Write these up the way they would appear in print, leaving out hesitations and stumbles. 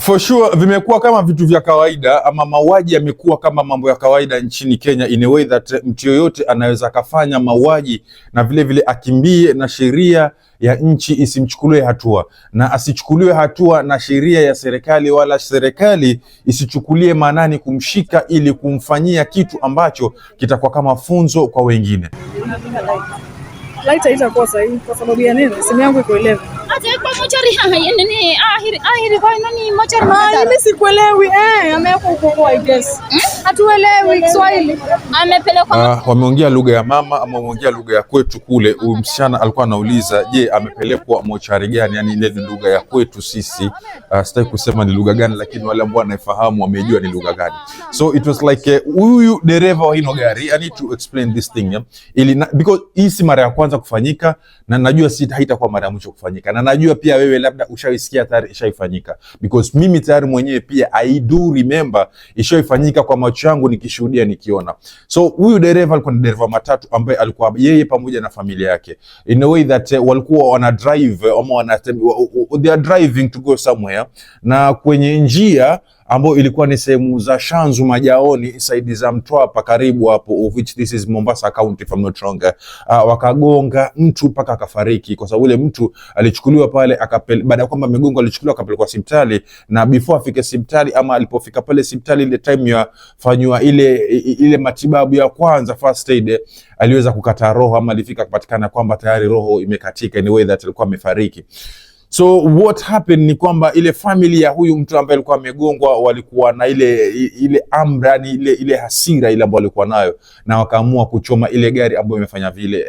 For sure vimekuwa kama vitu vya kawaida, ama mauaji yamekuwa kama mambo ya kawaida nchini Kenya, in a way that mtu yoyote anaweza akafanya mauaji na vile vile akimbie na sheria ya nchi isimchukulie hatua, na asichukuliwe hatua na sheria ya serikali, wala serikali isichukulie maanani kumshika ili kumfanyia kitu ambacho kitakuwa kama funzo kwa wengine. Light haitakuwa sahihi kwa sababu ya nini? Simu yangu iko 11. Kwa mochari nini ahiri kwa nani mochari mimi sikuelewi amewekwa huko I guess. Hatuelewi Kiswahili. Amepelekwa wameongea lugha ya mama ama wameongea lugha ya kwetu kule. Huyu msichana alikuwa anauliza, je, amepelekwa mochari gani? Yani ile ni lugha ya kwetu sisi. Sitaki kusema ni lugha gani, lakini wale ambao wanaifahamu wamejua ni lugha gani. So it was like huyu dereva wa hino gari, I need to explain this thing because hii si mara ya kwanza kufanyika, na najua haitakuwa mara ya mwisho kufanyika, na najua pia wewe labda ushaisikia tayari ishaifanyika, because mimi tayari mwenyewe pia I do remember ishaifanyika kwa macho yangu, nikishuhudia, nikiona. So huyu dereva alikuwa ni dereva matatu ambaye alikuwa yeye pamoja na familia yake, in a way that walikuwa wana drive ama they are driving to go somewhere, na kwenye njia ambayo ilikuwa ni sehemu za Shanzu Majaoni, saidi za Mtwapa karibu hapo, of which this is Mombasa County if I'm not wrong. Wakagonga mtu mpaka akafariki, kwa sababu ule mtu alichukuliwa pale baada ya kwamba amegonga, alichukuliwa akapelekwa hospitali, na before afike hospitali ama alipofika pale hospitali, ile time ya fanywa ile matibabu ya kwanza, first aid, aliweza kukata roho, ama alifika kupatikana kwamba tayari roho imekatika, in a way that alikuwa amefariki. So what happened ni kwamba ile family ya huyu mtu ambaye alikuwa amegongwa walikuwa na ile amra, ni ile hasira ile ambayo walikuwa nayo, na wakaamua kuchoma ile gari ambayo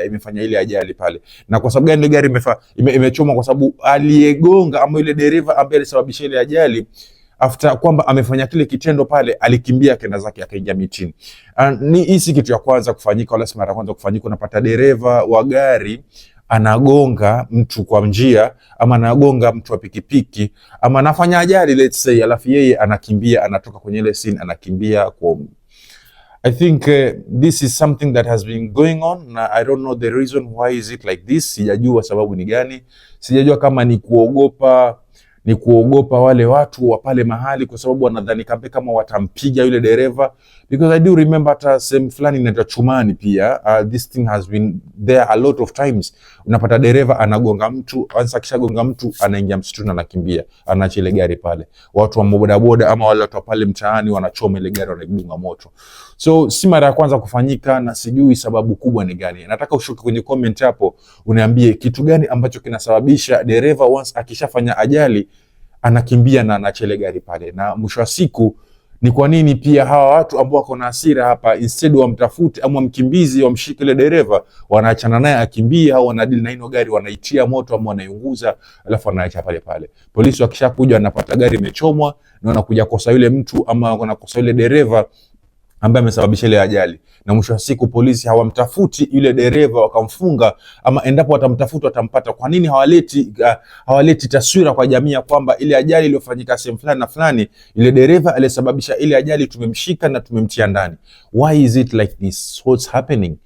imefanya ile ajali pale. Na kwa sababu gani ile gari imechoma? Kwa sababu aliyegonga ama ile dereva ambaye alisababisha ile ajali, after kwamba amefanya kile kitendo pale, alikimbia kenda zake akaingia mitini. Ni hisi kitu ya kwanza kufanyika, wala si mara ya kwanza kufanyika. Unapata dereva wa gari anagonga mtu kwa njia, ama anagonga mtu wa pikipiki, ama anafanya ajali let's say, alafu yeye anakimbia, anatoka kwenye ile scene, anakimbia kwa I think this is something that has been going on. I don't know the reason why is it like this. Sijajua sababu ni gani. Sijajua kama ni kuogopa wale watu wa pale mahali, kwa sababu wanadhani kama watampiga yule dereva, because I do remember hata sehemu fulani inaitwa Chumani pia, this thing has been there a lot of times. Unapata dereva anagonga mtu, once akishagonga mtu anaingia msituni, anakimbia, anaacha ile gari pale, watu wa bodaboda ama wale watu pale mtaani wanachoma ile gari, wanaidunga moto. So si mara ya kwanza kufanyika, na sijui sababu kubwa ni gani. Nataka ushuke kwenye comment hapo uniambie kitu gani ambacho kinasababisha dereva once akishafanya ajali anakimbia na anaacha ile gari pale. Na mwisho wa siku ni kwa nini pia hawa watu ambao wako na hasira hapa, instead wamtafute ama mkimbizi wamshike ile dereva, wanaachana naye akimbia, au wanadili na hino gari, wanaitia moto ama wanaiunguza, alafu wanaacha pale pale. Polisi wakishakuja wanapata gari imechomwa, na wanakuja kosa yule mtu ama wanakosa yule dereva ambaye amesababisha ile ajali. Na mwisho wa siku polisi hawamtafuti yule dereva wakamfunga, ama endapo watamtafuta watampata. Kwa nini hawaleti taswira kwa jamii ya kwamba ile ajali iliyofanyika sehemu fulani na fulani, ile dereva aliyesababisha ile ajali tumemshika na tumemtia ndani? Why is it like this? What's happening?